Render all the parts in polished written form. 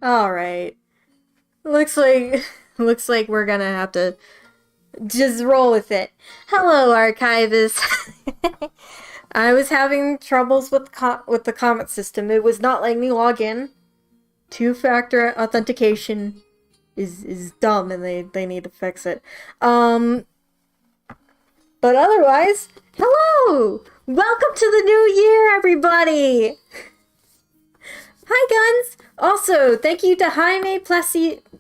Alright. Looks like looks like we're gonna have to just roll with it. Hello, archivist. I was having troubles with with the comment system. It was not letting me log in. Two-factor authentication is dumb, and they need to fix it. But otherwise, hello! Welcome to the new year, everybody! Hi, Guns! Also, thank you to Jaime Plasticina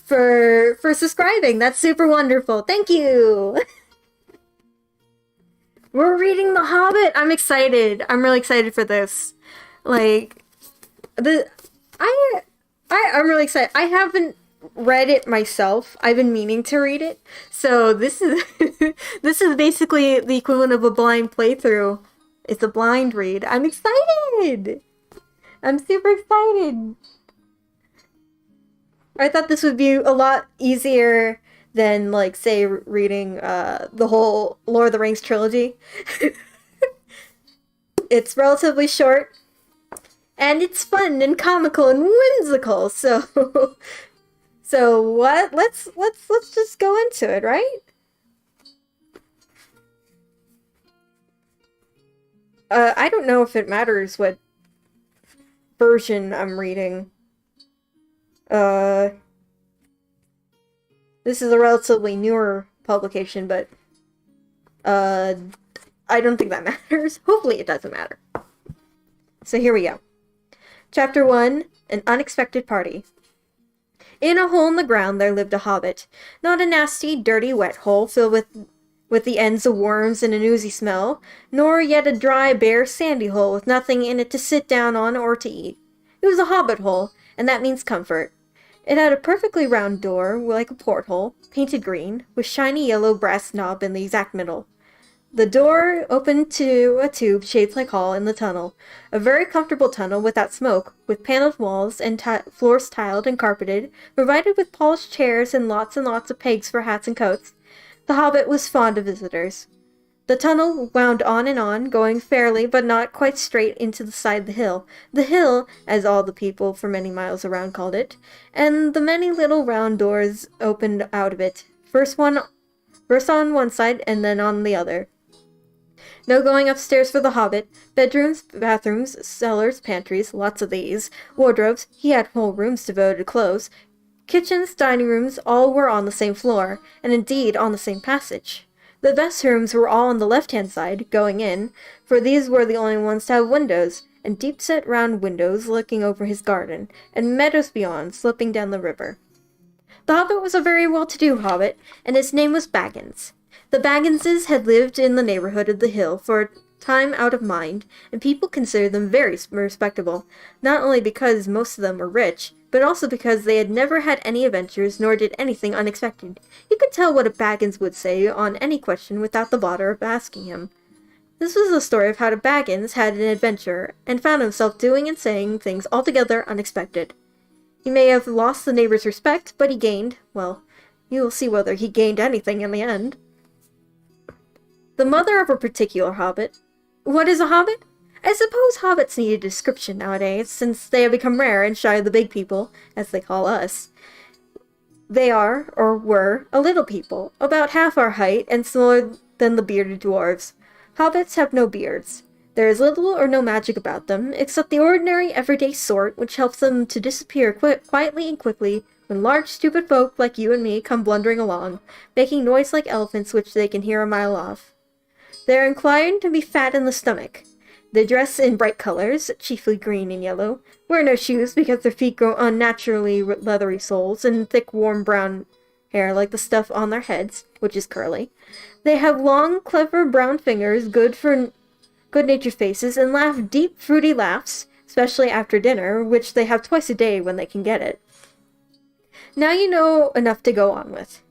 for subscribing. That's super wonderful. Thank you! We're reading The Hobbit. I'm excited. I'm really excited for this. Like, I'm really excited. I haven't read it myself. I've been meaning to read it. So this is this is basically the equivalent of a blind playthrough. It's a blind read. I'm excited. I'm super excited. I thought this would be a lot easier than, like, say, reading the whole Lord of the Rings trilogy. It's relatively short, and it's fun and comical and whimsical. So, so what? Let's just go into it, right? I don't know if it matters what version I'm reading. This is a relatively newer publication, but I don't think that matters. Hopefully it doesn't matter. So here we go. Chapter 1, An Unexpected Party. In a hole in the ground there lived a hobbit. Not a nasty, dirty, wet hole filled with the ends of worms and an oozy smell, nor yet a dry, bare, sandy hole with nothing in it to sit down on or to eat. It was a hobbit hole, and that means comfort. It had a perfectly round door, like a porthole, painted green, with shiny yellow brass knob in the exact middle. The door opened to a tube shaped like hall in the tunnel, a very comfortable tunnel without smoke, with paneled walls and floors tiled and carpeted, provided with polished chairs and lots of pegs for hats and coats. The hobbit was fond of visitors. The tunnel wound on, going fairly but not quite straight into the side of the hill, as all the people for many miles around called it, and the many little round doors opened out of it, first on one side and then on the other. No going upstairs for the hobbit. Bedrooms, bathrooms, cellars, pantries, lots of these, wardrobes, he had whole rooms devoted to clothes, kitchens, dining rooms, all were on the same floor, and indeed on the same passage. The best rooms were all on the left-hand side, going in, for these were the only ones to have windows, and deep-set round windows looking over his garden, and meadows beyond, sloping down the river. The hobbit was a very well-to-do hobbit, and his name was Baggins. The Bagginses had lived in the neighborhood of the hill for a time out of mind, and people considered them very respectable, not only because most of them were rich, but also because they had never had any adventures nor did anything unexpected. You could tell what a Baggins would say on any question without the bother of asking him. This was the story of how a Baggins had an adventure, and found himself doing and saying things altogether unexpected. He may have lost the neighbor's respect, but he gained, well, you will see whether he gained anything in the end. The mother of a particular hobbit. What is a hobbit? I suppose hobbits need a description nowadays, since they have become rare and shy of the big people, as they call us. They are, or were, a little people, about half our height and smaller than the bearded dwarves. Hobbits have no beards. There is little or no magic about them, except the ordinary everyday sort which helps them to disappear quietly and quickly when large stupid folk like you and me come blundering along, making noise like elephants which they can hear a mile off. They are inclined to be fat in the stomach. They dress in bright colors, chiefly green and yellow, wear no shoes because their feet grow unnaturally leathery soles, and thick warm brown hair like the stuff on their heads, which is curly. They have long, clever brown fingers, good-natured faces, and laugh deep, fruity laughs, especially after dinner, which they have twice a day when they can get it. Now you know enough to go on with.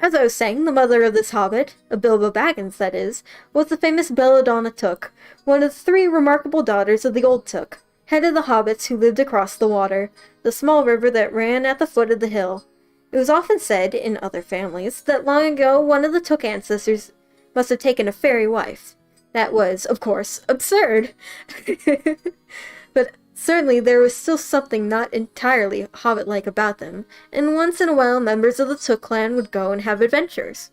As I was saying, the mother of this hobbit, a Bilbo Baggins that is, was the famous Belladonna Took, one of the 3 remarkable daughters of the Old Took, head of the hobbits who lived across the water, the small river that ran at the foot of the hill. It was often said, in other families, that long ago one of the Took ancestors must have taken a fairy wife. That was, of course, absurd. But certainly there was still something not entirely Hobbit-like about them, and once in a while members of the Took clan would go and have adventures.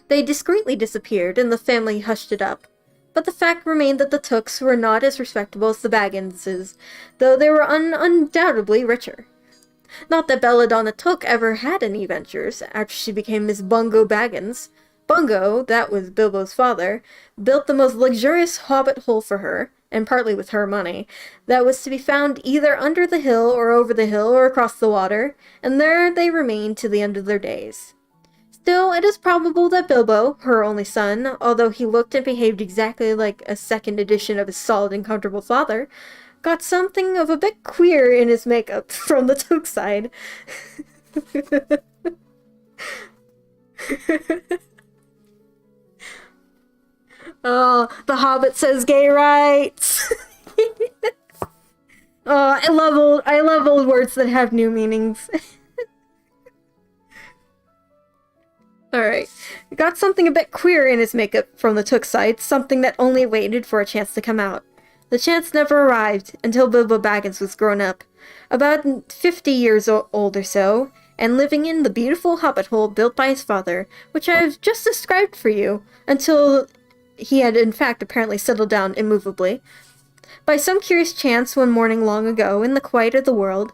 They discreetly disappeared, and the family hushed it up. But the fact remained that the Tooks were not as respectable as the Bagginses, though they were undoubtedly richer. Not that Belladonna Took ever had any ventures after she became Miss Bungo Baggins. Bungo, that was Bilbo's father, built the most luxurious hobbit hole for her, and partly with her money, that was to be found either under the hill or over the hill or across the water, and there they remained to the end of their days. Still, it is probable that Bilbo, her only son, although he looked and behaved exactly like a second edition of his solid and comfortable father, got something of a bit queer in his makeup from the Took side. Oh, the Hobbit says gay rights. Oh, I love old words that have new meanings. Alright. Got something a bit queer in his makeup from the Took side, something that only waited for a chance to come out. The chance never arrived until Bilbo Baggins was grown up, about 50 years old or so, and living in the beautiful hobbit hole built by his father, which I have just described for you, until he had in fact apparently settled down immovably. By some curious chance one morning long ago, in the quiet of the world,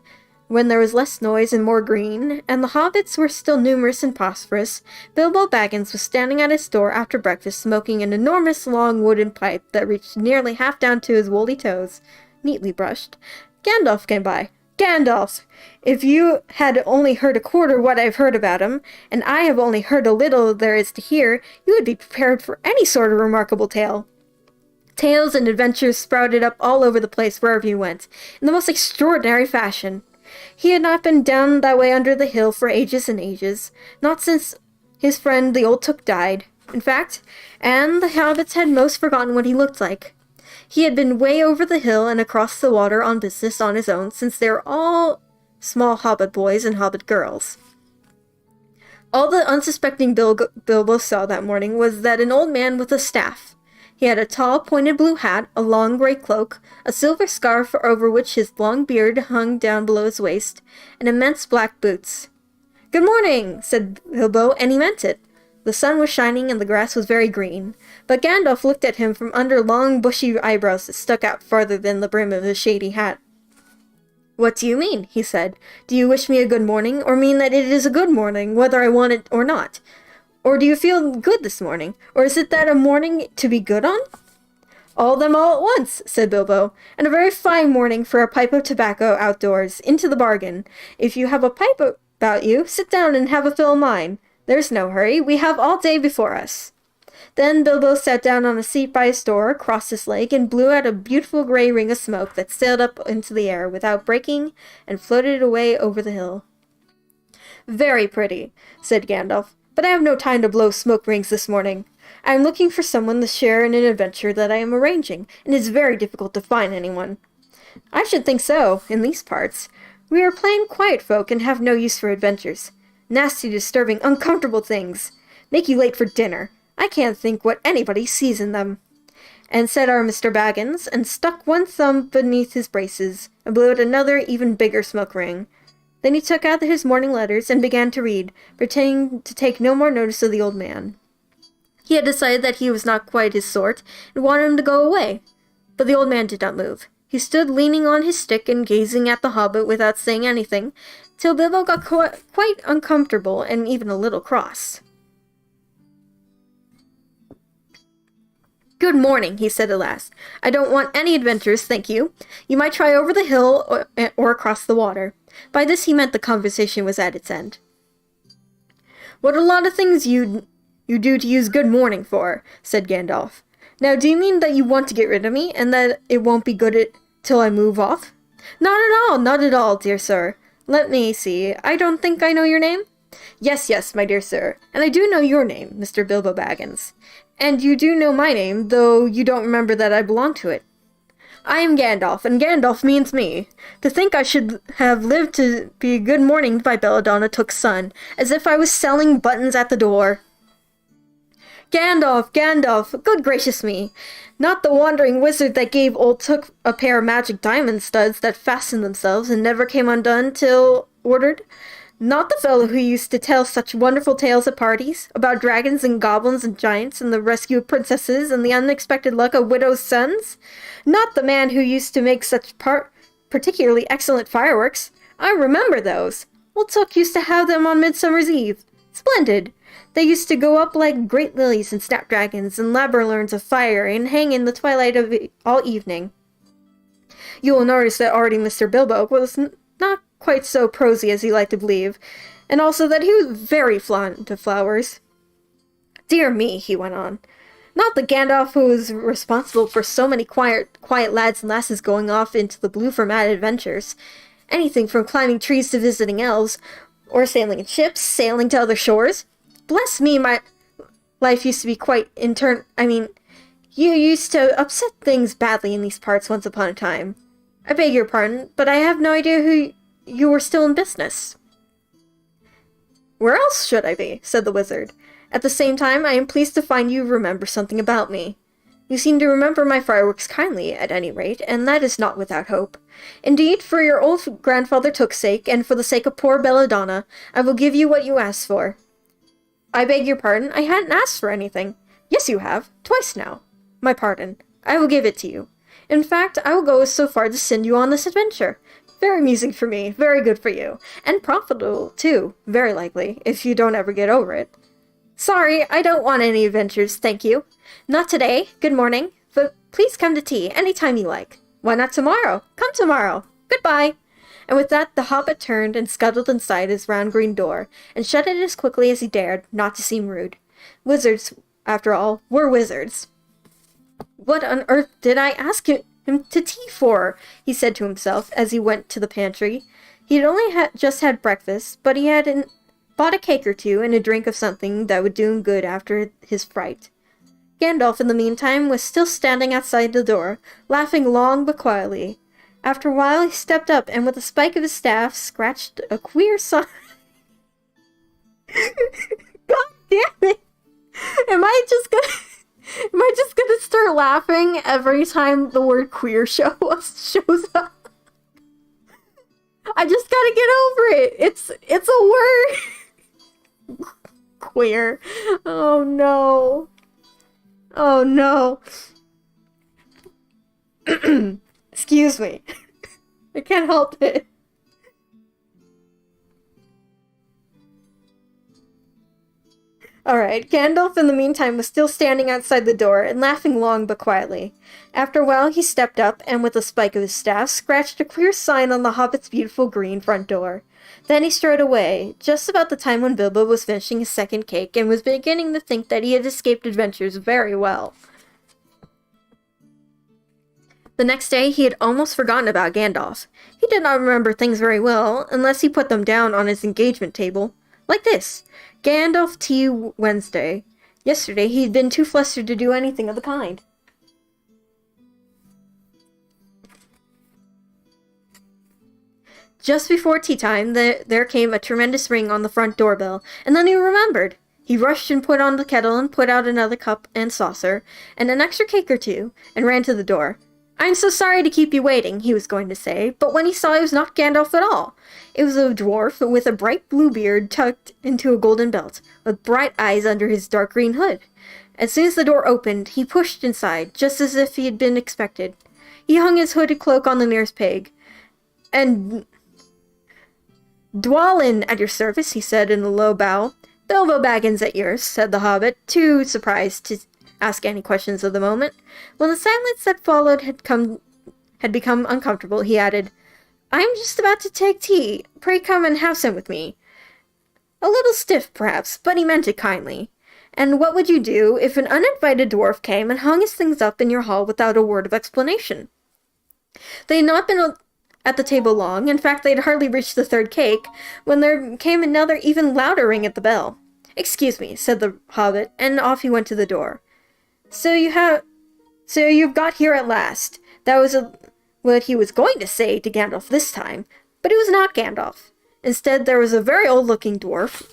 when there was less noise and more green, and the hobbits were still numerous and prosperous, Bilbo Baggins was standing at his door after breakfast smoking an enormous long wooden pipe that reached nearly half down to his woolly toes, neatly brushed. Gandalf came by. Gandalf! If you had only heard a quarter what I've heard about him, and I have only heard a little there is to hear, you would be prepared for any sort of remarkable tale. Tales and adventures sprouted up all over the place wherever he went, in the most extraordinary fashion. He had not been down that way under the hill for ages and ages, not since his friend the old Took died, in fact, and the hobbits had most forgotten what he looked like. He had been way over the hill and across the water on business on his own, since they were all small hobbit boys and hobbit girls. All the unsuspecting Bilbo saw that morning was that an old man with a staff. He had a tall, pointed blue hat, a long gray cloak, a silver scarf over which his long beard hung down below his waist, and immense black boots. "Good morning," said Bilbo, and he meant it. The sun was shining and the grass was very green, but Gandalf looked at him from under long bushy eyebrows that stuck out farther than the brim of his shady hat. "What do you mean?" he said. "Do you wish me a good morning, or mean that it is a good morning, whether I want it or not? Or do you feel good this morning? Or is it that a morning to be good on?" "All of them all at once," said Bilbo, "and a very fine morning for a pipe of tobacco outdoors, into the bargain. If you have a pipe about you, sit down and have a fill of mine. There's no hurry, we have all day before us." Then Bilbo sat down on a seat by his door, crossed his leg, and blew out a beautiful grey ring of smoke that sailed up into the air without breaking and floated away over the hill. "Very pretty," said Gandalf. "But I have no time to blow smoke rings this morning. I am looking for someone to share in an adventure that I am arranging, and it is very difficult to find anyone." "I should think so, in these parts. We are plain quiet folk and have no use for adventures. Nasty, disturbing, uncomfortable things. Make you late for dinner. I can't think what anybody sees in them." And said our Mr. Baggins, and stuck one thumb beneath his braces, and blew out another, even bigger smoke ring. Then he took out his morning letters and began to read, pretending to take no more notice of the old man. He had decided that he was not quite his sort, and wanted him to go away. But the old man did not move. He stood leaning on his stick and gazing at the hobbit without saying anything, till Bilbo got quite uncomfortable and even a little cross. "Good morning," he said at last. "I don't want any adventures, thank you. You might try over the hill or across the water." By this he meant the conversation was at its end. "What a lot of things you do to use good morning for," said Gandalf. "Now, do you mean that you want to get rid of me, and that it won't be good till I move off?" Not at all, dear sir. Let me see, I don't think I know your name?" Yes, my dear sir, and I do know your name, Mr. Bilbo Baggins. And you do know my name, though you don't remember that I belong to it. I am Gandalf, and Gandalf means me. To think I should have lived to be good morninged by Belladonna Took's son, as if I was selling buttons at the door." Gandalf, Gandalf, good gracious me. Not the wandering wizard that gave old Took a pair of magic diamond studs that fastened themselves and never came undone till ordered. Not the fellow who used to tell such wonderful tales at parties, about dragons and goblins and giants and the rescue of princesses and the unexpected luck of widows' sons. Not the man who used to make such particularly excellent fireworks. I remember those. Old Took used to have them on Midsummer's Eve. Splendid. They used to go up like great lilies and snapdragons and labyrinths of fire and hang in the twilight of all evening. You will notice that already Mr. Bilbo was not quite so prosy as he liked to believe, and also that he was very fond of flowers. Dear me, he went on. Not the Gandalf who was responsible for so many quiet lads and lasses going off into the blue for mad adventures. Anything from climbing trees to visiting elves, or sailing in ships, sailing to other shores. Bless me, my life used to be quite you used to upset things badly in these parts once upon a time. I beg your pardon, but I have no idea who you were still in business. Where else should I be? Said the wizard. At the same time, I am pleased to find you remember something about me. You seem to remember my fireworks kindly, at any rate, and that is not without hope. Indeed, for your old grandfather Took's sake, and for the sake of poor Belladonna, I will give you what you asked for. I beg your pardon, I hadn't asked for anything. Yes, you have. Twice now. My pardon. I will give it to you. In fact, I will go so far to send you on this adventure. Very amusing for me, very good for you. And profitable, too, very likely, if you don't ever get over it. Sorry, I don't want any adventures, thank you. Not today, good morning, but please come to tea any time you like. Why not tomorrow? Come tomorrow. Goodbye. And with that, the hobbit turned and scuttled inside his round green door, and shut it as quickly as he dared, not to seem rude. Wizards, after all, were wizards. What on earth did I ask him to tea for? He said to himself as he went to the pantry. He had only just had breakfast, but he had bought a cake or two and a drink of something that would do him good after his fright. Gandalf, in the meantime, was still standing outside the door, laughing long but quietly. After a while, he stepped up and with the spike of his staff scratched a queer sign. God damn it! Am I just gonna start laughing every time the word queer shows up? I just gotta get over it. It's a word. Queer. Oh no. Oh no. Excuse me. I can't help it. Alright, Gandalf in the meantime was still standing outside the door and laughing long but quietly. After a while he stepped up and with the spike of his staff scratched a queer sign on the hobbit's beautiful green front door. Then he strode away, just about the time when Bilbo was finishing his second cake and was beginning to think that he had escaped adventures very well. The next day he had almost forgotten about Gandalf. He did not remember things very well, unless he put them down on his engagement table. Like this. Gandalf Tea Wednesday. Yesterday he had been too flustered to do anything of the kind. Just before tea time, there came a tremendous ring on the front doorbell, and then he remembered. He rushed and put on the kettle and put out another cup and saucer, and an extra cake or two, and ran to the door. "I'm so sorry to keep you waiting," he was going to say, but when he saw it was not Gandalf at all. It was a dwarf with a bright blue beard tucked into a golden belt, with bright eyes under his dark green hood. As soon as the door opened, he pushed inside, just as if he had been expected. He hung his hooded cloak on the nearest peg, and "Dwalin at your service," he said in a low bow. "Bilbo Baggins at yours," said the hobbit, too surprised to ask any questions of the moment. When the silence that followed had become uncomfortable, he added, "I am just about to take tea. Pray come and have some with me." A little stiff, perhaps, but he meant it kindly. And what would you do if an uninvited dwarf came and hung his things up in your hall without a word of explanation? They had not been at the table long. In fact, they had hardly reached the third cake, when there came another even louder ring at the bell. "Excuse me," said the hobbit, and off he went to the door. So you've got here at last." That was what he was going to say to Gandalf this time, but it was not Gandalf. Instead, there was a very old-looking dwarf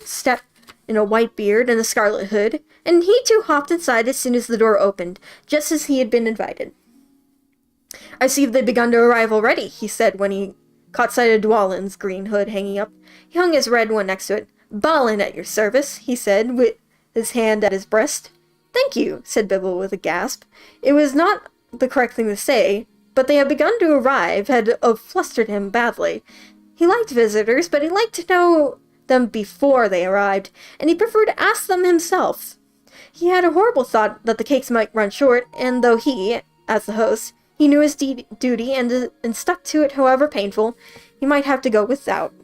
in a white beard and a scarlet hood, and he too hopped inside as soon as the door opened, just as he had been invited. "I see they've begun to arrive already," he said when he caught sight of Dwalin's green hood hanging up. He hung his red one next to it. "Balin at your service," he said, with his hand at his breast. "Thank you," said Bibble with a gasp. It was not the correct thing to say, but they had begun to arrive had flustered him badly. He liked visitors, but he liked to know them before they arrived, and he preferred to ask them himself. He had a horrible thought that the cakes might run short, and though he, as the host, he knew his duty and stuck to it however painful, he might have to go without.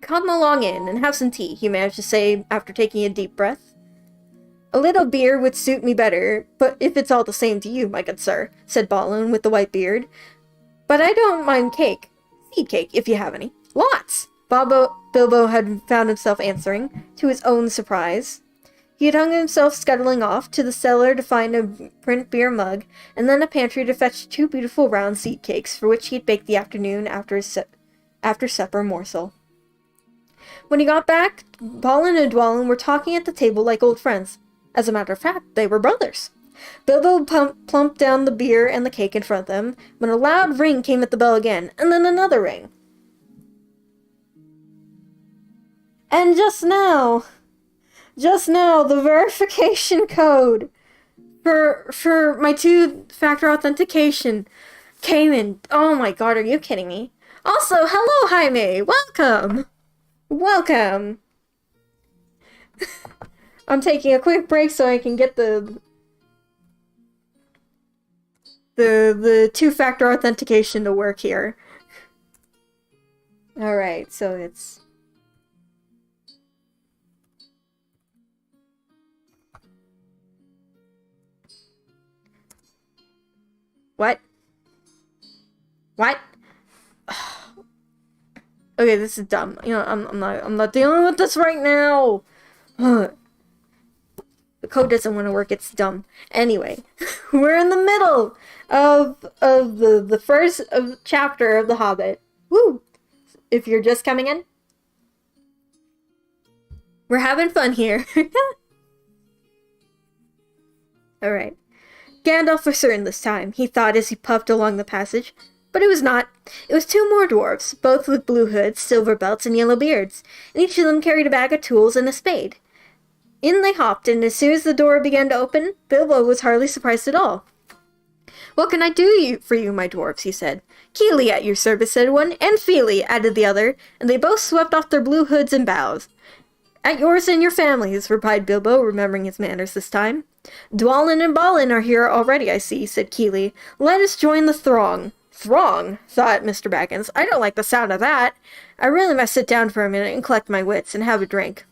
"Come along in and have some tea," he managed to say after taking a deep breath. "A little beer would suit me better, but if it's all the same to you, my good sir," said Balin with the white beard. "But I don't mind cake. Seed cake, if you have any. Lots!" Bilbo had found himself answering, to his own surprise. He had hung himself scuttling off to the cellar to find a print beer mug, and then a pantry to fetch 2 beautiful round seed cakes, for which he had baked the afternoon after-supper morsel. When he got back, Balin and Dwalin were talking at the table like old friends. As a matter of fact, they were brothers. Bilbo plumped down the beer and the cake in front of them, when a loud ring came at the bell again, and then another ring. And just now, the verification code for my 2-factor authentication came in. Oh my god, are you kidding me? Also, hello, Jaime! Welcome! I'm taking a quick break so I can get the 2-factor authentication to work here. Alright, so it's... What? Okay, this is dumb. You know, I'm not dealing with this right now. The code doesn't want to work. It's dumb. Anyway, we're in the middle of the first chapter of The Hobbit. Woo! If you're just coming in, we're having fun here. All right. Gandalf for certain this time, he thought as he puffed along the passage. But it was not. It was 2 more dwarves, both with blue hoods, silver belts, and yellow beards, and each of them carried a bag of tools and a spade. In they hopped, and as soon as the door began to open, Bilbo was hardly surprised at all. "What can I do for you, my dwarves?" he said. "Keely at your service," said one, "and Feely," added the other, and they both swept off their blue hoods and bows. "At yours and your families," replied Bilbo, remembering his manners this time. "Dwalin and Balin are here already, I see," said Keely. "Let us join the throng." "Throng?" thought Mr. Baggins. "I don't like the sound of that. I really must sit down for a minute and collect my wits and have a drink."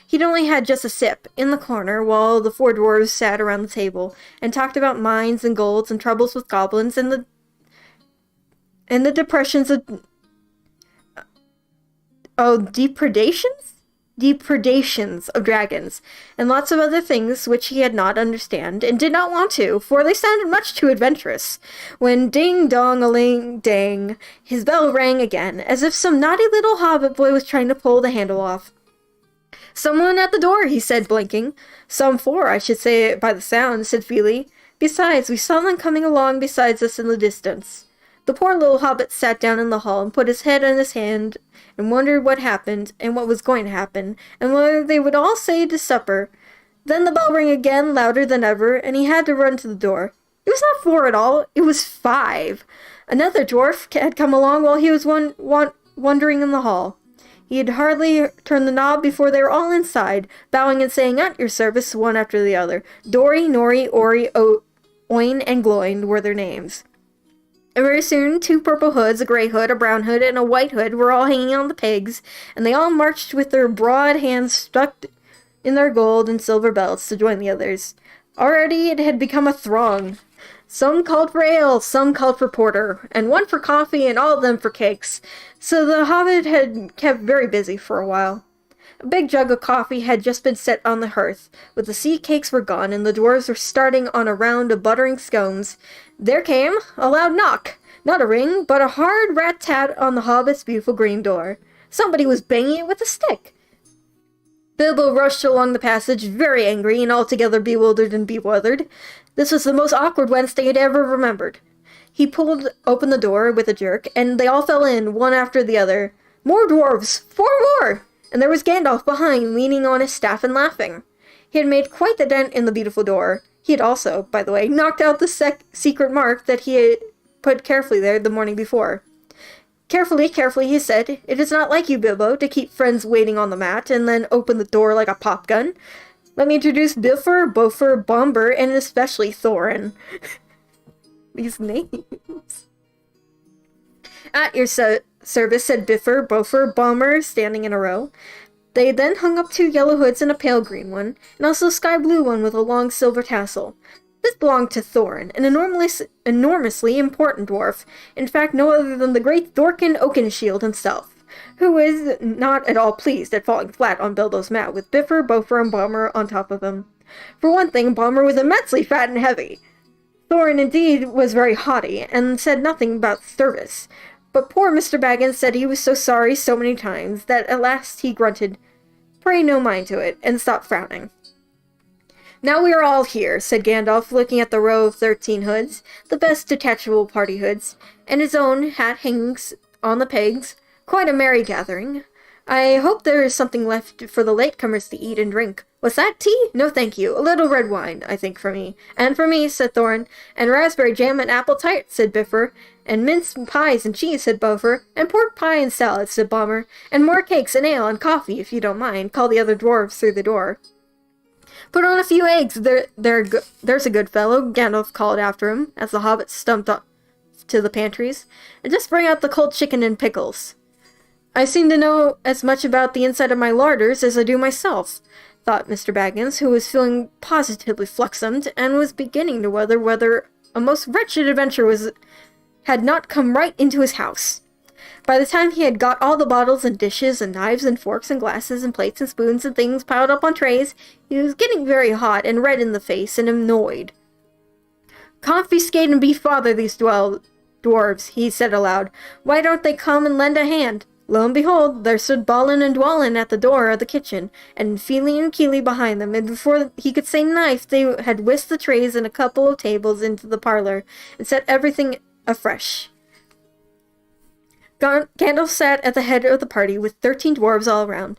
He'd only had just a sip, in the corner, while the 4 dwarves sat around the table and talked about mines and golds and troubles with goblins and the depressions of... depredations of dragons, and lots of other things which he had not understand, and did not want to, for they sounded much too adventurous, when ding-dong-a-ling-dang, his bell rang again, as if some naughty little hobbit boy was trying to pull the handle off. "Someone at the door," he said, blinking. "Some 4, I should say by the sound," said Feely. "Besides, we saw them coming along beside us in the distance." The poor little hobbit sat down in the hall and put his head on his hand and wondered what happened and what was going to happen, and whether they would all stay to supper. Then the bell rang again, louder than ever, and he had to run to the door. It was not 4 at all, it was 5. Another dwarf had come along while he was wandering in the hall. He had hardly turned the knob before they were all inside, bowing and saying, "At your service," one after the other. Dory, Nori, Ori, Oin, and Gloin were their names. And very soon, 2 purple hoods, a gray hood, a brown hood, and a white hood were all hanging on the pegs, and they all marched with their broad hands stuck in their gold and silver belts to join the others. Already it had become a throng. Some called for ale, some called for porter, and one for coffee, and all of them for cakes. So the hobbit had kept very busy for a while. A big jug of coffee had just been set on the hearth, but the seed cakes were gone, and the dwarves were starting on a round of buttering scones. There came a loud knock. Not a ring, but a hard rat-tat on the hobbit's beautiful green door. Somebody was banging it with a stick. Bilbo rushed along the passage, very angry and altogether bewildered and beweathered. This was the most awkward Wednesday he'd ever remembered. He pulled open the door with a jerk, and they all fell in, one after the other. More dwarves! 4 more! And there was Gandalf behind, leaning on his staff and laughing. He had made quite the dent in the beautiful door. He had also, by the way, knocked out the secret mark that he had put carefully there the morning before. Carefully, he said, "It is not like you, Bilbo, to keep friends waiting on the mat, and then open the door like a pop gun. Let me introduce Bifur, Bofur, Bomber, and especially Thorin." These names. "At your service," said Bifur, Bofur, Bomber, standing in a row. They then hung up 2 yellow hoods and a pale green one, and also a sky blue one with a long silver tassel. This belonged to Thorin, an enormously important dwarf, in fact no other than the great Thorkin Oakenshield himself, who was not at all pleased at falling flat on Bilbo's mat with Bifur, Bofur, and Bomber on top of him. For one thing, Bomber was immensely fat and heavy. Thorin, indeed, was very haughty, and said nothing about service, but poor Mr. Baggins said he was so sorry so many times that at last he grunted, "Pray no mind to it," and stopped frowning. "Now we are all here," said Gandalf, looking at the row of 13 hoods, the best detachable party hoods, and his own hat hangs on the pegs. "Quite a merry gathering. I hope there is something left for the latecomers to eat and drink. What's that, tea? No, thank you. A little red wine, I think, for me." "And for me," said Thorin. "And raspberry jam and apple tart," said Bifur. "And mince pies and cheese," said Bofur. "And pork pie and salad," said Bomber. "And more cakes and ale and coffee, if you don't mind," called the other dwarves through the door. "Put on a few eggs, there's a good fellow," Gandalf called after him, as the hobbits stumped up to the pantries. "And just bring out the cold chicken and pickles." "I seem to know as much about the inside of my larders as I do myself," thought Mr. Baggins, who was feeling positively fluxumed, and was beginning to wonder whether a most wretched adventure had not come right into his house. By the time he had got all the bottles and dishes and knives and forks and glasses and plates and spoons and things piled up on trays, he was getting very hot and red in the face and annoyed. "Confiscate and befother these dwarves," he said aloud. "Why don't they come and lend a hand?" Lo and behold, there stood Balin and Dwalin at the door of the kitchen, and Feely and Keely behind them, and before he could say knife, they had whisked the trays and a couple of tables into the parlor, and set everything afresh. Gandalf sat at the head of the party, with 13 dwarves all around.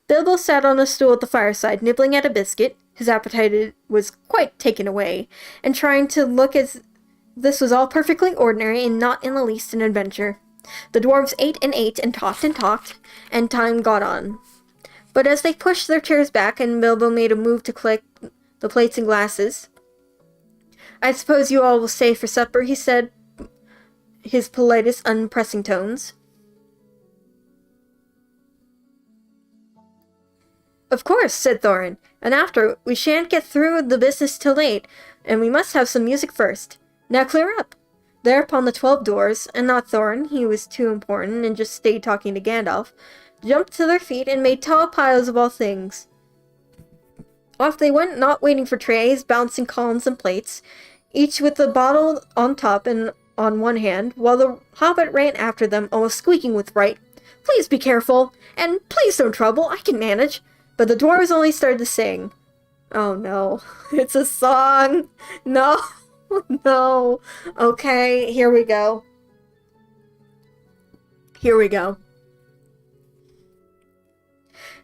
Bilbo sat on a stool at the fireside, nibbling at a biscuit. His appetite was quite taken away, and trying to look as this was all perfectly ordinary and not in the least an adventure. The dwarves ate, and talked, and time got on. But as they pushed their chairs back, and Bilbo made a move to collect the plates and glasses, "I suppose you all will stay for supper," he said, his politest, unpressing tones. "Of course," said Thorin, "and after, we shan't get through the business till late, and we must have some music first. Now clear up." Thereupon the 12 dwarves, and not Thorin, he was too important and just stayed talking to Gandalf, jumped to their feet and made tall piles of all things. Off they went, not waiting for trays, bouncing columns and plates, each with the bottle on top and on one hand, while the hobbit ran after them, almost squeaking with fright. "Please be careful, and please don't trouble, I can manage." But the dwarves only started to sing. Oh no, it's a song. No, no. Okay, here we go.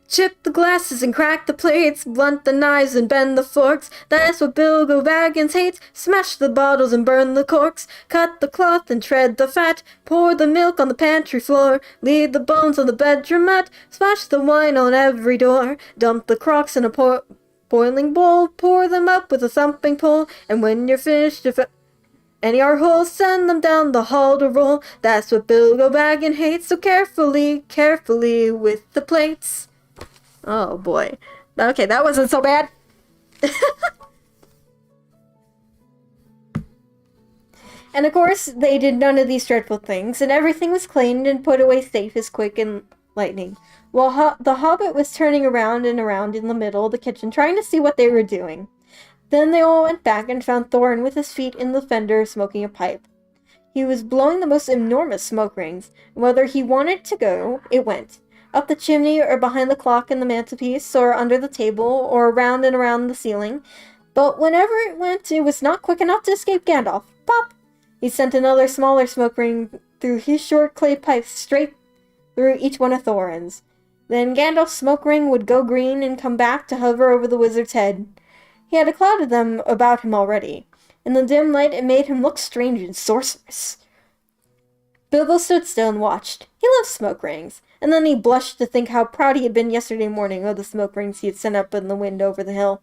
"Chip the glasses and crack the plates, blunt the knives and bend the forks. That's what Bilbo Baggins hates. Smash the bottles and burn the corks. Cut the cloth and shred the fat. Pour the milk on the pantry floor. Leave the bones on the bedroom mat. Splash the wine on every door. Dump the crocks in a boiling bowl. Pour them up with a thumping pole. And when you're finished, if any are whole, send them down the hall to roll. That's what Bilbo Baggins hates. So carefully, carefully with the plates." Oh boy. Okay, that wasn't so bad. And of course, they did none of these dreadful things, and everything was cleaned and put away safe as quick and lightning, while the hobbit was turning around and around in the middle of the kitchen, trying to see what they were doing. Then they all went back and found Thorin with his feet in the fender, smoking a pipe. He was blowing the most enormous smoke rings, and whether he wanted to go, it went. up the chimney, or behind the clock in the mantelpiece, or under the table, or around and around the ceiling. But whenever it went, it was not quick enough to escape Gandalf. Pop! He sent another smaller smoke ring through his short clay pipe straight through each one of Thorin's. Then Gandalf's smoke ring would go green and come back to hover over the wizard's head. He had a cloud of them about him already. In the dim light, it made him look strange and sorcerous. Bilbo stood still and watched. He loved smoke rings, and then he blushed to think how proud he had been yesterday morning of the smoke rings he had sent up in the wind over the hill.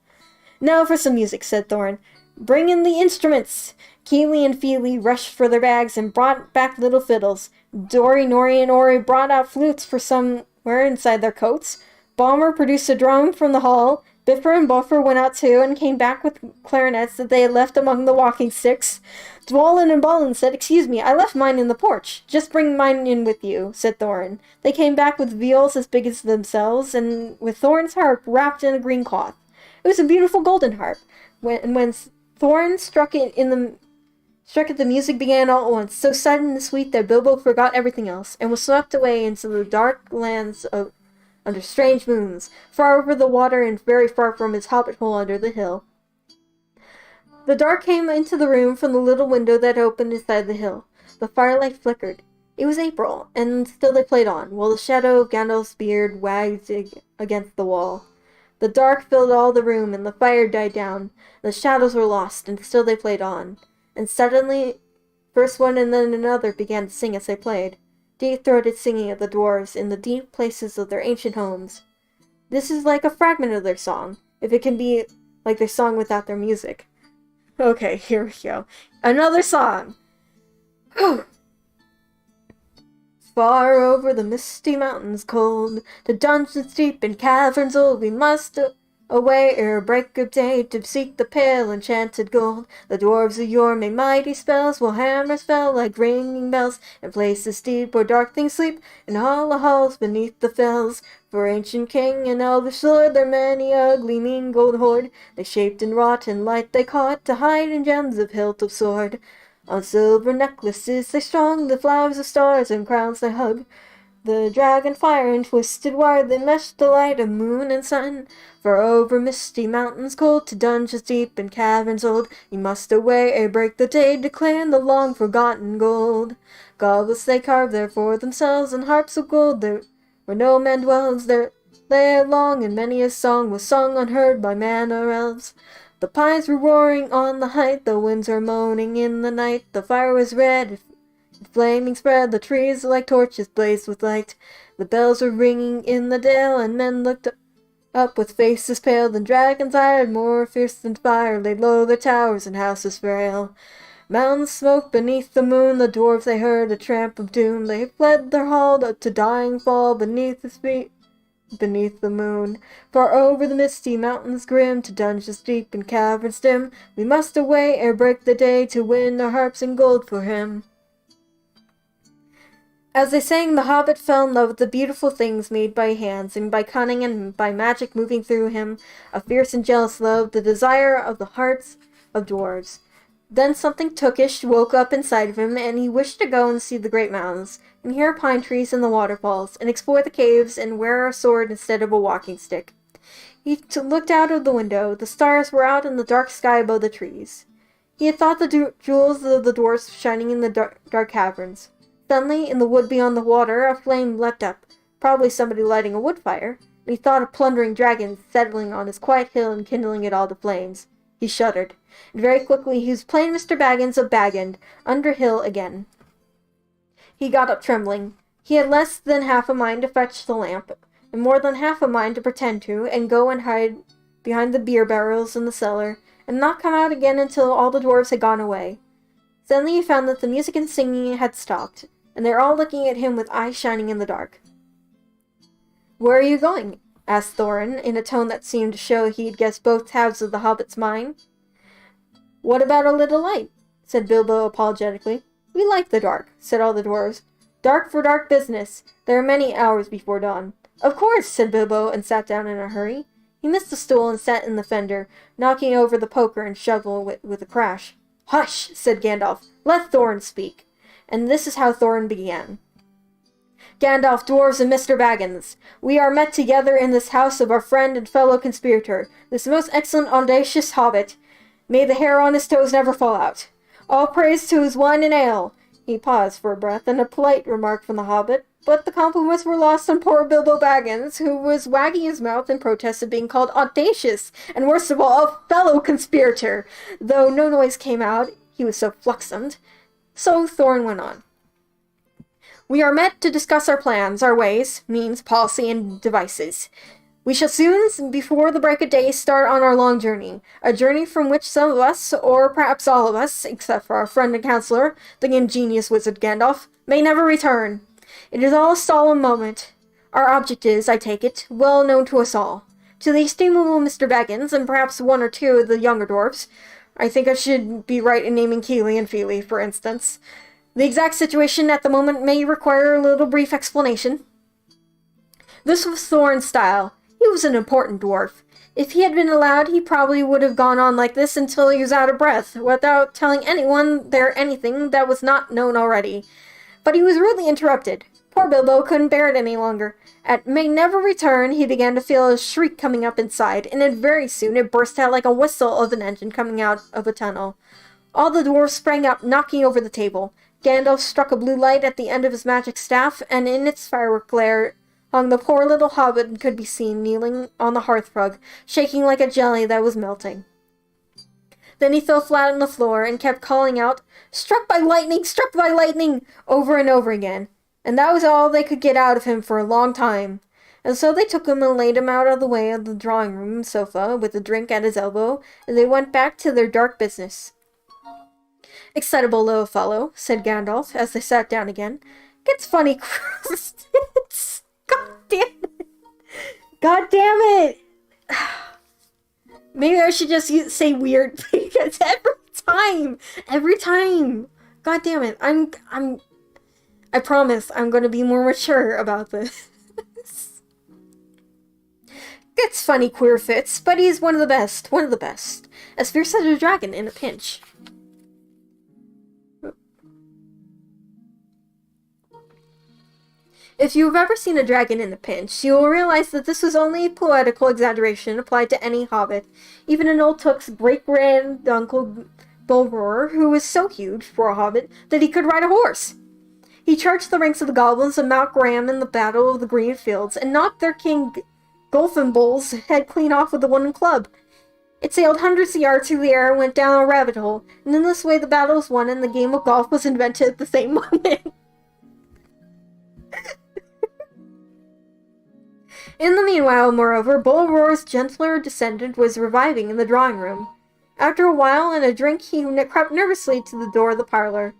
"Now for some music," said Thorin. "Bring in the instruments!" Keely and Feely rushed for their bags and brought back little fiddles. Dori, Nori, and Ori brought out flutes for somewhere inside their coats. Balmer produced a drum from the hall. Biffer and Buffer went out too and came back with clarinets that they had left among the walking sticks. Dwalin and Balin said, "Excuse me, I left mine in the porch." "Just bring mine in with you," said Thorin. They came back with viols as big as themselves, and with Thorin's harp wrapped in a green cloth. It was a beautiful golden harp. When Thorin struck it, the music began all at once, so sudden and sweet that Bilbo forgot everything else, and was swept away into the dark lands under strange moons, far over the water and very far from his hobbit hole under the hill. The dark came into the room from the little window that opened inside the hill. The firelight flickered. It was April, and still they played on, while the shadow of Gandalf's beard wagged against the wall. The dark filled all the room, and the fire died down. The shadows were lost, and still they played on. And suddenly, first one and then another began to sing as they played. Deep-throated singing of the dwarves in the deep places of their ancient homes. This is like a fragment of their song, if it can be like their song without their music. Okay, here we go. Another song! Far over the misty mountains cold, to dungeons deep and caverns old, we must away ere break of day to seek the pale enchanted gold. The dwarves of yore made mighty spells, while hammers fell like ringing bells, in places deep where dark things sleep, in hollow halls beneath the fells. For ancient king and elvish lord, their many a gleaming gold hoard, they shaped and wrought, and light they caught, to hide in gems of hilt of sword. On silver necklaces they strung the flowers of stars, and crowns they hung the dragon fire, and twisted wire they meshed the light of moon and sun. For over misty mountains cold, to dungeons deep and caverns old, you must away ere break the day to claim the long forgotten gold. Goblets they carved there for themselves, and harps of gold there where no man dwells. There lay long, and many a song was sung unheard by man or elves. The pines were roaring on the height, the winds were moaning in the night. The fire was red, flaming spread, the trees like torches blazed with light. The bells were ringing in the dale, and men looked up with faces pale. Then dragons eyed, more fierce than fire, laid low their towers and houses frail. Mountains smoke beneath the moon, the dwarves they heard a tramp of doom. They fled their hall to dying fall beneath the moon. Far over the misty mountains grim, to dungeons deep and caverns dim, we must away ere break the day, to win our harps and gold for him. As they sang, the hobbit fell in love with the beautiful things made by hands, and by cunning and by magic moving through him, a fierce and jealous love, the desire of the hearts of dwarves. Then something tookish woke up inside of him, and he wished to go and see the great mountains, and hear pine trees and the waterfalls, and explore the caves, and wear a sword instead of a walking stick. He looked out of the window. The stars were out in the dark sky above the trees. He had thought the jewels of the dwarfs shining in the dark caverns. Suddenly, in the wood beyond the water, a flame leapt up, probably somebody lighting a wood fire, and he thought of plundering dragons settling on his quiet hill and kindling it all to flames. He shuddered, and very quickly he was plain Mr. Baggins of Bag End, under hill again. He got up trembling. He had less than half a mind to fetch the lamp, and more than half a mind to pretend to, and go and hide behind the beer barrels in the cellar, and not come out again until all the dwarves had gone away. Suddenly he found that the music and singing had stopped, and they were all looking at him with eyes shining in the dark. "Where are you going?" asked Thorin, in a tone that seemed to show he had guessed both halves of the hobbit's mind. "What about a little light?" said Bilbo apologetically. "We like the dark," said all the dwarves. "Dark for dark business. There are many hours before dawn." "Of course," said Bilbo, and sat down in a hurry. He missed the stool and sat in the fender, knocking over the poker and shovel with a crash. "Hush!" said Gandalf. "Let Thorin speak." And this is how Thorin began. Gandalf, dwarves, and Mr. Baggins, we are met together in this house of our friend and fellow conspirator, this most excellent audacious hobbit. May the hair on his toes never fall out. All praise to his wine and ale. He paused for a breath, and a polite remark from the hobbit, but the compliments were lost on poor Bilbo Baggins, who was wagging his mouth in protest of being called audacious, and worst of all, a fellow conspirator, though no noise came out, he was so fluxumed. So Thorin went on. We are met to discuss our plans, our ways, means, policy, and devices. We shall soon, before the break of day, start on our long journey, a journey from which some of us, or perhaps all of us, except for our friend and counselor, the ingenious wizard Gandalf, may never return. It is all a solemn moment. Our object is, I take it, well known to us all. To the estimable Mr. Baggins, and perhaps one or two of the younger dwarfs, I think I should be right in naming Keely and Feely, for instance. The exact situation at the moment may require a little brief explanation. This was Thorin's style. He was an important dwarf. If he had been allowed, he probably would have gone on like this until he was out of breath, without telling anyone there anything that was not known already. But he was rudely interrupted. Poor Bilbo couldn't bear it any longer. At "may never return," he began to feel a shriek coming up inside, and then very soon it burst out like a whistle of an engine coming out of a tunnel. All the dwarves sprang up, knocking over the table. Gandalf struck a blue light at the end of his magic staff, and in its firework glare hung the poor little hobbit and could be seen kneeling on the hearthrug, shaking like a jelly that was melting. Then he fell flat on the floor and kept calling out, struck by lightning, over and over again. And that was all they could get out of him for a long time. And so they took him and laid him out of the way of the drawing-room sofa with a drink at his elbow, and they went back to their dark business. Excitable little fellow, said Gandalf, as they sat down again. Gets funny, God damn it. God damn it. Maybe I should just say weird, because every time. God damn it. I promise I'm going to be more mature about this. Gets funny queer fits, but he's one of the best. As fierce as a dragon in a pinch. If you have ever seen a dragon in a pinch, you will realize that this was only a poetical exaggeration applied to any hobbit, even an old Took's great-grand-uncle Bullroarer, who was so huge, for a hobbit, that he could ride a horse. He charged the ranks of the goblins of Mount Graham in the Battle of the Green Fields, and knocked their king Gulfinbull's head clean off with a wooden club. It sailed hundreds of yards through the air and went down a rabbit hole, and in this way the battle was won and the game of golf was invented at the same moment. In the meanwhile, moreover, Bullroar's gentler descendant was reviving in the drawing-room. After a while and a drink, he crept nervously to the door of the parlor.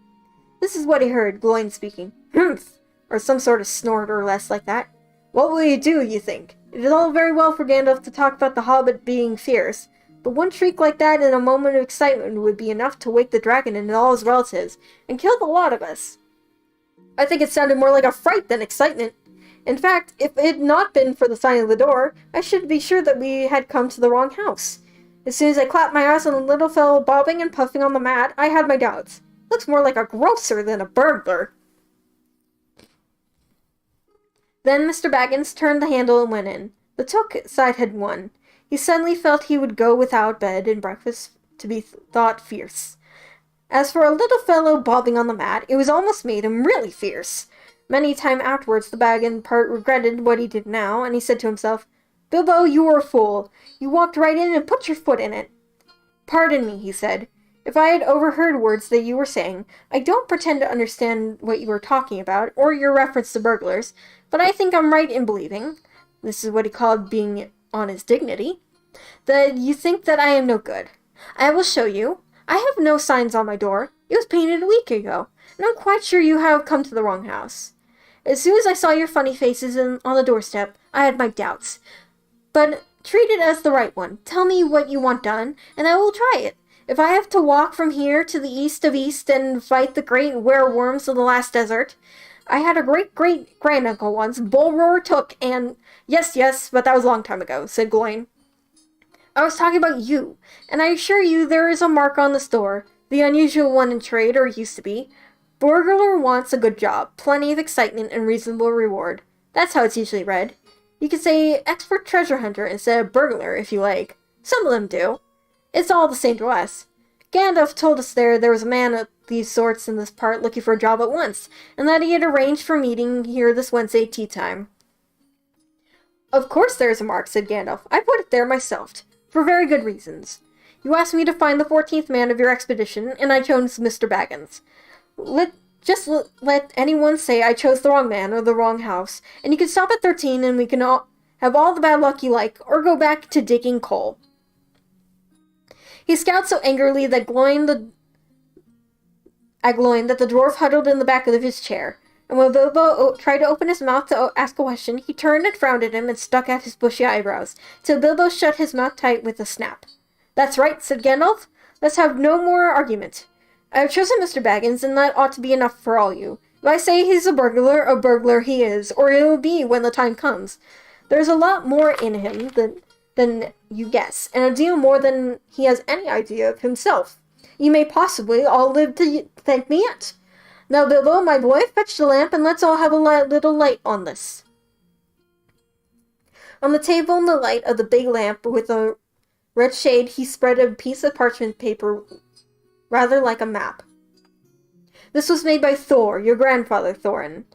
This is what he heard, Gloin speaking. Humph! Or some sort of snort or less like that. What will you do, you think? It is all very well for Gandalf to talk about the hobbit being fierce, but one shriek like that in a moment of excitement would be enough to wake the dragon and all his relatives, and kill the lot of us. I think it sounded more like a fright than excitement. In fact, if it had not been for the sign of the door, I should be sure that we had come to the wrong house. As soon as I clapped my eyes on the little fellow bobbing and puffing on the mat, I had my doubts. Looks more like a grocer than a burglar. Then Mr. Baggins turned the handle and went in. The Took side had won. He suddenly felt he would go without bed and breakfast to be thought fierce. As for a little fellow bobbing on the mat, it was almost made him really fierce. Many a time afterwards the Baggin part regretted what he did now, and he said to himself, Bilbo, you were a fool. You walked right in and put your foot in it. Pardon me, he said. If I had overheard words that you were saying, I don't pretend to understand what you were talking about, or your reference to burglars, but I think I'm right in believing, this is what he called being on his dignity, that you think that I am no good. I will show you. I have no signs on my door. It was painted a week ago, and I'm quite sure you have come to the wrong house. As soon as I saw your funny faces on the doorstep, I had my doubts. But treat it as the right one. Tell me what you want done, and I will try it. If I have to walk from here to the east of East and fight the great werewolves of the last desert, I had a great-great-granduncle once, Bullroar Took, and... Yes, but that was a long time ago, said Gloin. I was talking about you, and I assure you there is a mark on this door, the unusual one in trade, or used to be. burglar wants a good job, plenty of excitement, and reasonable reward. That's how it's usually read. You could say expert treasure hunter instead of burglar if you like. Some of them do. It's all the same to us. Gandalf told us there was a man of these sorts in this part looking for a job at once, and that he had arranged for meeting here this Wednesday tea time. Of course there is a mark, said Gandalf. I put it there myself, for very good reasons. You asked me to find the 14th man of your expedition, and I chose Mr. Baggins. Let anyone say I chose the wrong man or the wrong house, and you can stop at 13 and we can all have all the bad luck you like, or go back to digging coal. He scowled so angrily that the dwarf huddled in the back of his chair, and when Bilbo tried to open his mouth to ask a question, he turned and frowned at him and stuck out his bushy eyebrows, till Bilbo shut his mouth tight with a snap. That's right, said Gandalf. Let's have no more argument. I have chosen Mr. Baggins, and that ought to be enough for all you. If I say he's a burglar he is, or he'll be when the time comes. There's a lot more in him than you guess, and a deal more than he has any idea of himself. You may possibly all live to thank me yet. Now, Bilbo, my boy, fetch the lamp, and let's all have a little light on this. On the table in the light of the big lamp with a red shade, he spread a piece of parchment paper rather like a map. This was made by Thor, your grandfather, Thorin,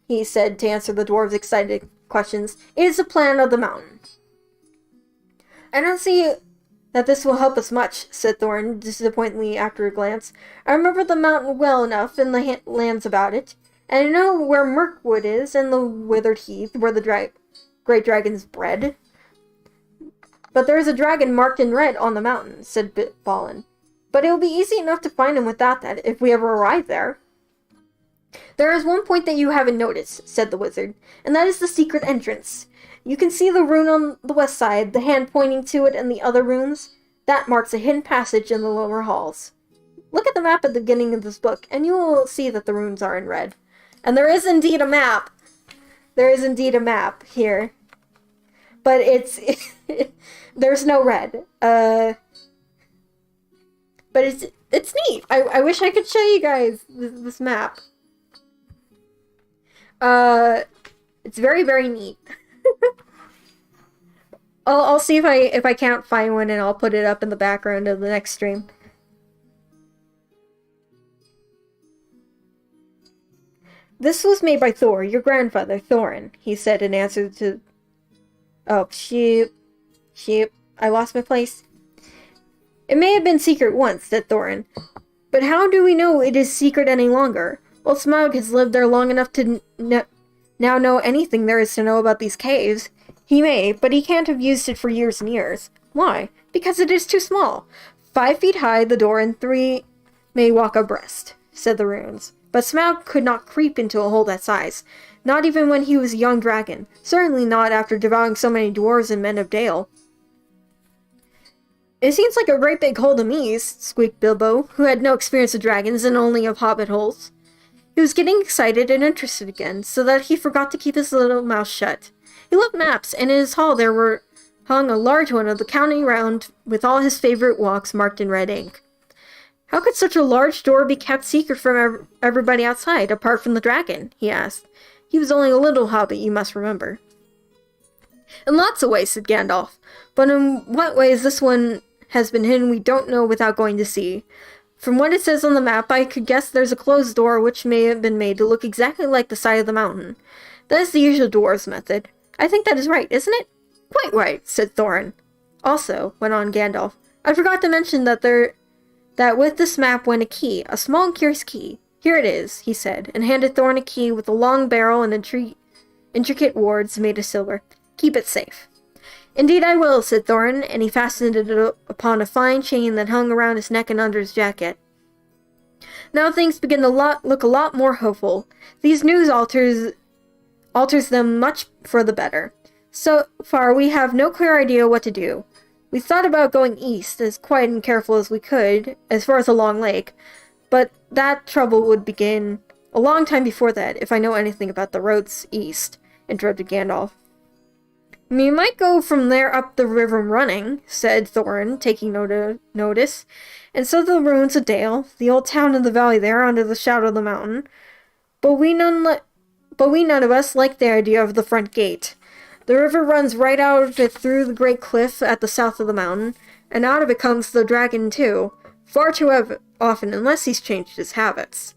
he said to answer the dwarves' excited questions. It is a plan of the mountain. I don't see that this will help us much, said Thorin, disappointingly after a glance. I remember the mountain well enough and the lands about it, and I know where Mirkwood is and the withered heath, where the great dragon's bred. But there is a dragon marked in red on the mountain, said Balin. But it will be easy enough to find him without that, if we ever arrive there. There is one point that you haven't noticed, said the wizard, and that is the secret entrance. You can see the rune on the west side, the hand pointing to it, and the other runes. That marks a hidden passage in the lower halls. Look at the map at the beginning of this book, and you will see that the runes are in red. And there is indeed a map. There is indeed a map here. But there's no red. But it's neat. I wish I could show you guys this map. It's very, very neat. I'll see if I can't find one, and I'll put it up in the background of the next stream. This was made by Thor, your grandfather, Thorin, he said in answer to... Oh, sheep. I lost my place. It may have been secret once, said Thorin. But how do we know it is secret any longer? Well, Smaug has lived there long enough to now know anything there is to know about these caves. He may, but he can't have used it for years and years. Why? Because it is too small. 5 feet high, the door, and 3 may walk abreast, said the runes. But Smaug could not creep into a hole that size, not even when he was a young dragon, certainly not after devouring so many dwarves and men of Dale. It seems like a great big hole to me, squeaked Bilbo, who had no experience with dragons and only of hobbit holes. He was getting excited and interested again, so that he forgot to keep his little mouth shut. He loved maps, and in his hall there hung a large one of the county round with all his favorite walks marked in red ink. How could such a large door be kept secret from everybody outside, apart from the dragon? He asked. He was only a little hobbit, you must remember. In lots of ways, said Gandalf, but in what ways this one has been hidden we don't know without going to see. From what it says on the map, I could guess there's a closed door which may have been made to look exactly like the side of the mountain. That is the usual dwarves' method. I think that is right, isn't it? Quite right, said Thorin. Also, went on Gandalf, I forgot to mention that with this map went a key, a small and curious key. Here it is, he said, and handed Thorin a key with a long barrel and intricate wards made of silver. Keep it safe. Indeed I will, said Thorin, and he fastened it upon a fine chain that hung around his neck and under his jacket. Now things begin to look a lot more hopeful. These news alters them much for the better. So far we have no clear idea what to do. We thought about going east, as quiet and careful as we could, as far as the Long Lake, but that trouble would begin a long time before that, if I know anything about the roads east, interrupted Gandalf. We might go from there up the river running, said Thorin, taking notice. And so the ruins of Dale, the old town in the valley there under the shadow of the mountain. But we none of us like the idea of the front gate. The river runs right out of it through the great cliff at the south of the mountain, and out of it comes the dragon too, far too often unless he's changed his habits.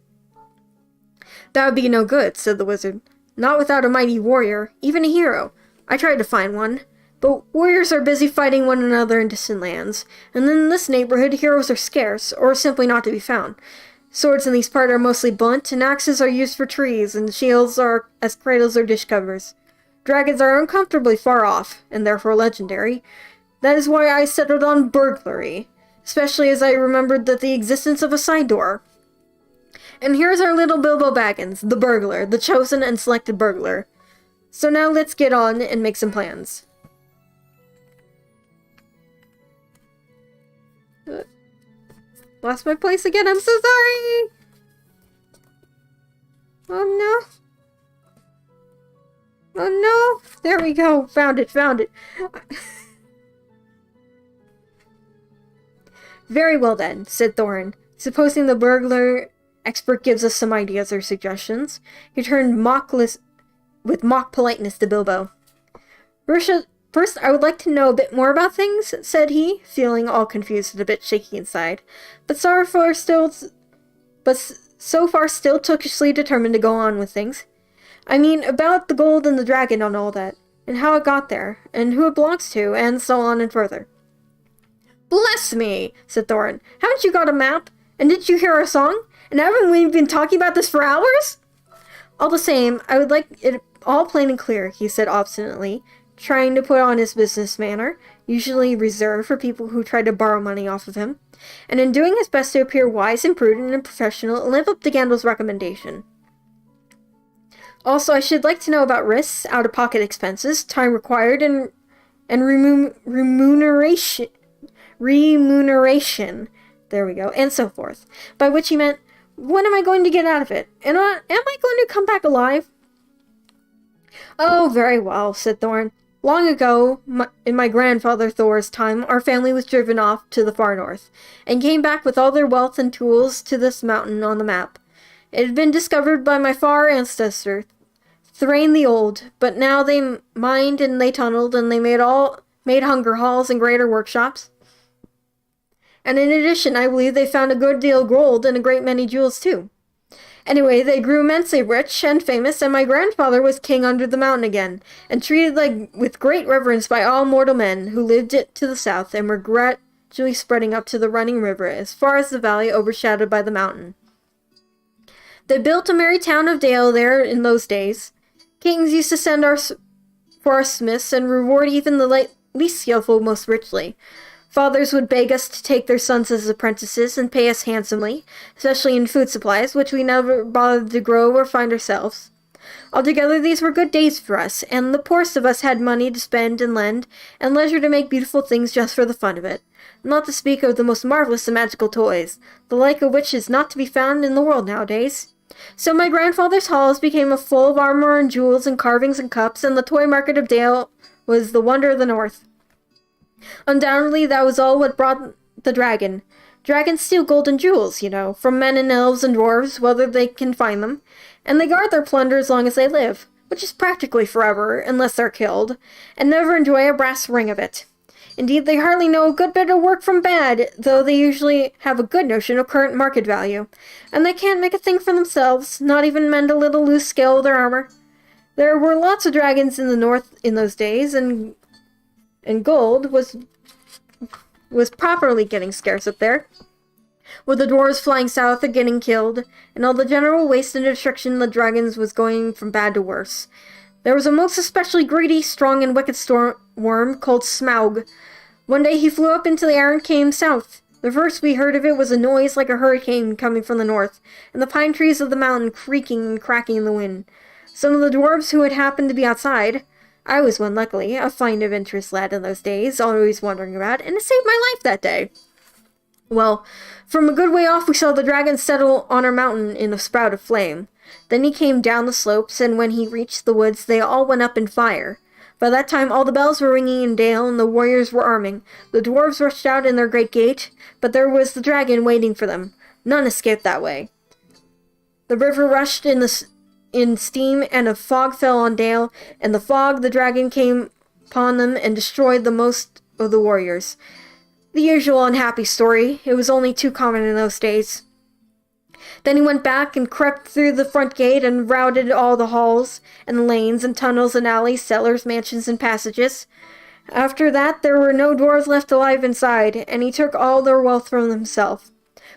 That would be no good, said the wizard. Not without a mighty warrior, even a hero. I tried to find one, but warriors are busy fighting one another in distant lands, and in this neighborhood heroes are scarce, or simply not to be found. Swords in these parts are mostly blunt, and axes are used for trees, and shields are as cradles or dish covers. Dragons are uncomfortably far off, and therefore legendary. That is why I settled on burglary, especially as I remembered that the existence of a side door. And here's our little Bilbo Baggins, the burglar, the chosen and selected burglar. So now let's get on and make some plans. Lost my place again, I'm so sorry! Oh no! Oh no! There we go! Found it! Very well then, said Thorin. Supposing the burglar expert gives us some ideas or suggestions. He turned with mock politeness to Bilbo. First, I would like to know a bit more about things, said he, feeling all confused and a bit shaky inside, but so far still tookishly determined to go on with things. I mean, about the gold and the dragon and all that, and how it got there, and who it belongs to, and so on and further. Bless me, said Thorin. Haven't you got a map? And didn't you hear our song? And haven't we been talking about this for hours? All the same, I would like it all plain and clear, he said obstinately, trying to put on his business manner, usually reserved for people who try to borrow money off of him, and in doing his best to appear wise and prudent and professional and live up to Gandalf's recommendation. Also, I should like to know about risks, out-of-pocket expenses, time required, and remuneration. There we go, and so forth. By which he meant, what am I going to get out of it? And am I going to come back alive? Oh, very well, said Thorin. Long ago, in my grandfather Thor's time, our family was driven off to the far north, and came back with all their wealth and tools to this mountain on the map. It had been discovered by my far ancestor, Thrain the Old, but now they mined and they tunneled, and they made hunger halls and greater workshops. And in addition, I believe they found a good deal of gold and a great many jewels too. Anyway, they grew immensely rich and famous, and my grandfather was king under the mountain again, and treated with great reverence by all mortal men who lived to the south and were gradually spreading up to the running river as far as the valley overshadowed by the mountain. They built a merry town of Dale there in those days. Kings used to send for our smiths and reward even the least skillful most richly. Fathers would beg us to take their sons as apprentices and pay us handsomely, especially in food supplies, which we never bothered to grow or find ourselves. Altogether, these were good days for us, and the poorest of us had money to spend and lend, and leisure to make beautiful things just for the fun of it, not to speak of the most marvelous and magical toys, the like of which is not to be found in the world nowadays. So my grandfather's halls became full of armor and jewels and carvings and cups, and the toy market of Dale was the wonder of the north. Undoubtedly, that was all what brought the dragon. Dragons steal gold and jewels, from men and elves and dwarves, whether they can find them, and they guard their plunder as long as they live, which is practically forever, unless they're killed, and never enjoy a brass ring of it. Indeed, they hardly know a good bit of work from bad, though they usually have a good notion of current market value, and they can't make a thing for themselves, not even mend a little loose scale of their armor. There were lots of dragons in the north in those days, and gold was properly getting scarce up there, with the dwarves flying south and getting killed, and all the general waste and destruction the dragons was going from bad to worse. There was a most especially greedy, strong, and wicked worm called Smaug. One day he flew up into the air and came south. The first we heard of it was a noise like a hurricane coming from the north, and the pine trees of the mountain creaking and cracking in the wind. Some of the dwarves who had happened to be outside, I was one, luckily, a find of interest lad in those days, always wandering about, and it saved my life that day. Well, from a good way off we saw the dragon settle on our mountain in a sprout of flame. Then he came down the slopes, and when he reached the woods they all went up in fire. By that time all the bells were ringing in Dale, and the warriors were arming. The dwarves rushed out in their great gate, but there was the dragon waiting for them. None escaped that way. The river rushed in steam, and a fog fell on Dale, and the fog the dragon came upon them and destroyed the most of the warriors. The usual unhappy story. It was only too common in those days. Then he went back and crept through the front gate and routed all the halls and lanes and tunnels and alleys, cellars, mansions, and passages. After that, there were no dwarves left alive inside, and he took all their wealth from himself.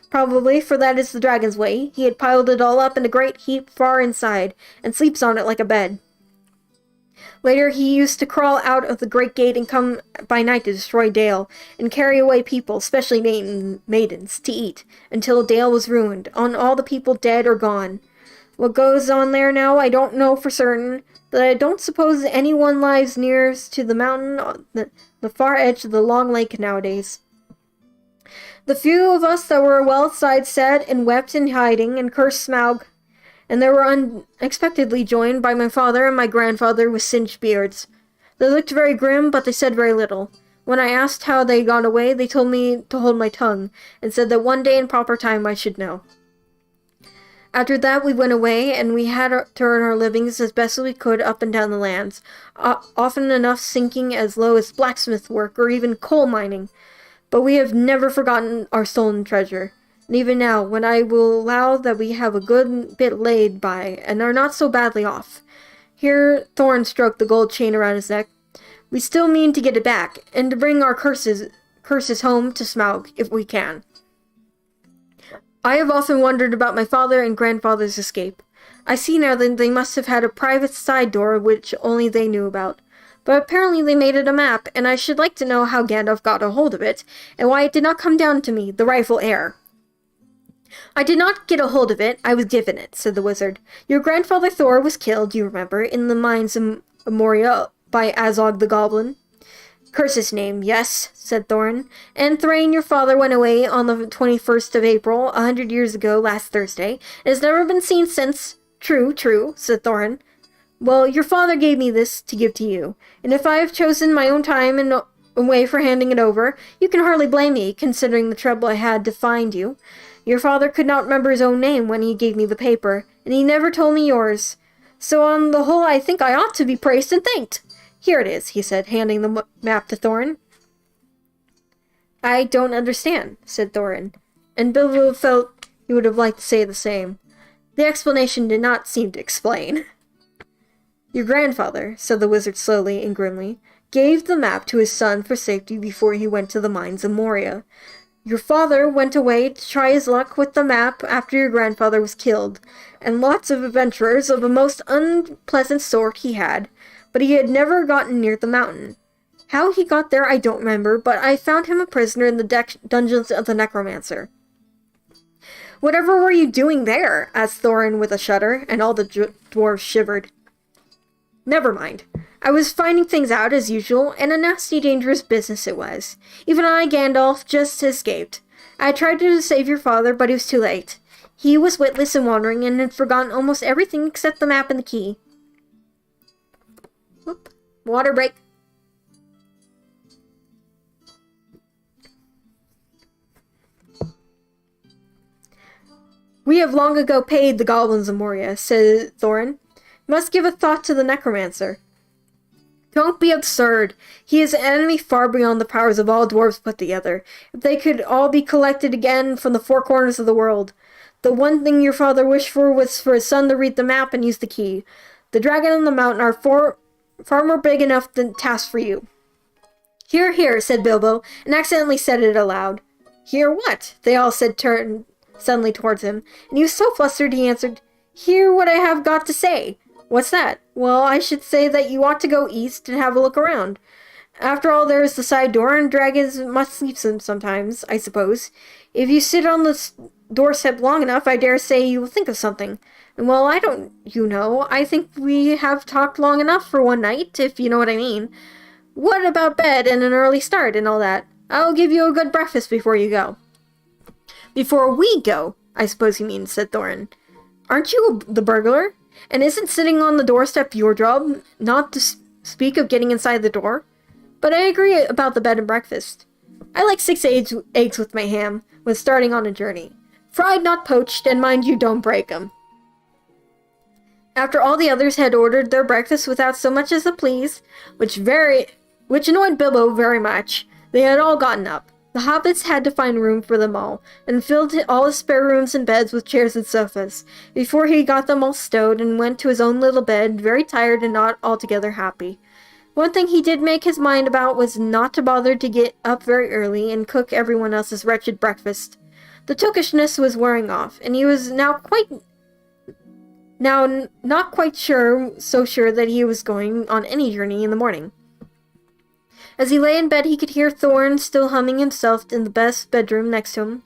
Probably, for that is the dragon's way, he had piled it all up in a great heap far inside, and sleeps on it like a bed. Later, he used to crawl out of the great gate and come by night to destroy Dale, and carry away people, especially maidens, to eat, until Dale was ruined, and all the people dead or gone. What goes on there now, I don't know for certain, but I don't suppose anyone lives nearest to the mountain on the far edge of the long lake nowadays. The few of us that were well outside sat and wept in hiding and cursed Smaug, and they were unexpectedly joined by my father and my grandfather with singed beards. They looked very grim, but they said very little. When I asked how they got away, they told me to hold my tongue, and said that one day in proper time I should know. After that we went away, and we had to earn our livings as best as we could up and down the lands, often enough sinking as low as blacksmith work or even coal mining. But we have never forgotten our stolen treasure. And even now, when I will allow that we have a good bit laid by, and are not so badly off. Here Thorin stroked the gold chain around his neck. We still mean to get it back, and to bring our curses home to Smaug, if we can. I have often wondered about my father and grandfather's escape. I see now that they must have had a private side door which only they knew about. But apparently they made it a map, and I should like to know how Gandalf got a hold of it, and why it did not come down to me, the rightful heir. I did not get a hold of it, I was given it, said the wizard. Your grandfather Thor was killed, you remember, in the mines of Moria by Azog the Goblin. Curse his name, yes, said Thorin. And Thrain, your father, went away on the 21st of April, 100 years ago, last Thursday, and has never been seen since. True, said Thorin. Well, your father gave me this to give to you, and if I have chosen my own time and way for handing it over, you can hardly blame me, considering the trouble I had to find you. Your father could not remember his own name when he gave me the paper, and he never told me yours. So on the whole, I think I ought to be praised and thanked. Here it is, he said, handing the map to Thorin. I don't understand, said Thorin, and Bilbo felt he would have liked to say the same. The explanation did not seem to explain. Your grandfather, said the wizard slowly and grimly, gave the map to his son for safety before he went to the mines of Moria. Your father went away to try his luck with the map after your grandfather was killed, and lots of adventurers of a most unpleasant sort he had, but he had never gotten near the mountain. How he got there I don't remember, but I found him a prisoner in the dungeons of the necromancer. Whatever were you doing there? Asked Thorin with a shudder, and all the dwarves shivered. Never mind. I was finding things out as usual, and a nasty, dangerous business it was. Even I, Gandalf, just escaped. I tried to save your father, but it was too late. He was witless and wandering, and had forgotten almost everything except the map and the key. Whoop. Water break. We have long ago paid the goblins of Moria, said Thorin. Must give a thought to the necromancer. Don't be absurd. He is an enemy far beyond the powers of all dwarves put together. If they could all be collected again from the four corners of the world. The one thing your father wished for was for his son to read the map and use the key. The dragon and the mountain are far more big enough than task for you. Hear, hear, said Bilbo, and accidentally said it aloud. Hear what? They all said, turned suddenly towards him, and he was so flustered he answered, Hear what I have got to say. What's that? Well, I should say that you ought to go east and have a look around. After all, there is the side door, and dragons must sleep sometimes, I suppose. If you sit on the doorstep long enough, I dare say you will think of something. And well, I don't, I think we have talked long enough for one night, if you know what I mean. What about bed and an early start and all that? I'll give you a good breakfast before you go. Before we go, I suppose you mean, said Thorin. Aren't you the burglar? And isn't sitting on the doorstep your job? Not to speak of getting inside the door. But I agree about the bed and breakfast. I like 6 eggs with my ham when starting on a journey. Fried, not poached, and mind you, don't break 'em. After all the others had ordered their breakfast without so much as a please, which annoyed Bilbo very much, they had all gotten up. The hobbits had to find room for them all, and filled all his spare rooms and beds with chairs and sofas, before he got them all stowed and went to his own little bed, very tired and not altogether happy. One thing he did make his mind about was not to bother to get up very early and cook everyone else's wretched breakfast. The tookishness was wearing off, and he was now not quite so sure that he was going on any journey in the morning. As he lay in bed, he could hear Thorn still humming himself in the best bedroom next to him.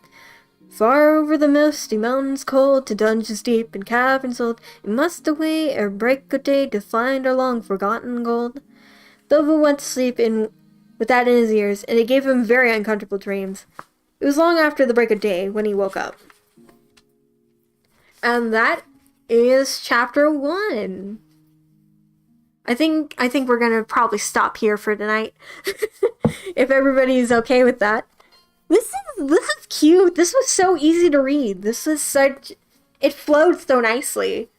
Far over the misty mountains cold, to dungeons deep and caverns old, we must away ere break of day to find our long-forgotten gold. Bilbo went to sleep with that in his ears, and it gave him very uncomfortable dreams. It was long after the break of day when he woke up. And that is chapter 1. I think we're gonna probably stop here for tonight. If everybody's okay with that. This is cute. This was so easy to read. It flowed so nicely.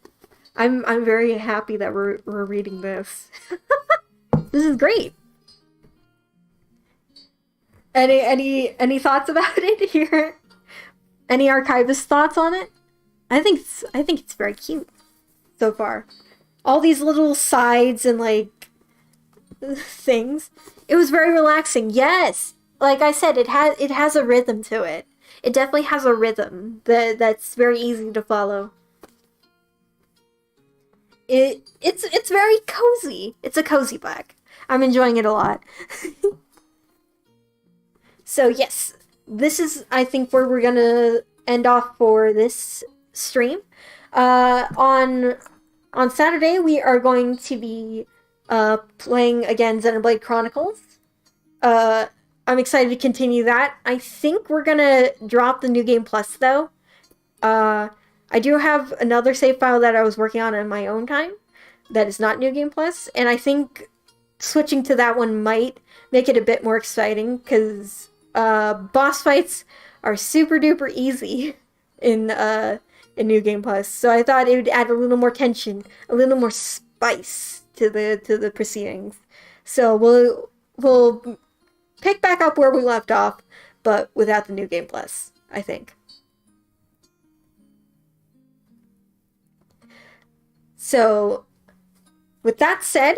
I'm very happy that we're reading this. This is great. Any thoughts about it here? Any archivist thoughts on it? I think it's very cute so far. All these little sides and like things. It was very relaxing. Yes, like I said, it has a rhythm to it. It definitely has a rhythm that's very easy to follow. It's very cozy. It's a cozy book. I'm enjoying it a lot. So yes, this is I think where we're gonna end off for this stream. On Saturday, we are going to be playing again Xenoblade Chronicles. I'm excited to continue that. I think we're gonna drop the New Game Plus, though. I do have another save file that I was working on in my own time that is not New Game Plus, and I think switching to that one might make it a bit more exciting, because boss fights are super duper easy in New Game Plus, so I thought it would add a little more tension, a little more spice to the proceedings. So we'll pick back up where we left off, but without the New Game Plus, I think. So, with that said,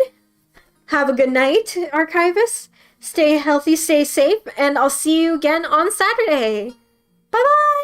have a good night, archivists. Stay healthy, stay safe, and I'll see you again on Saturday. Bye-bye!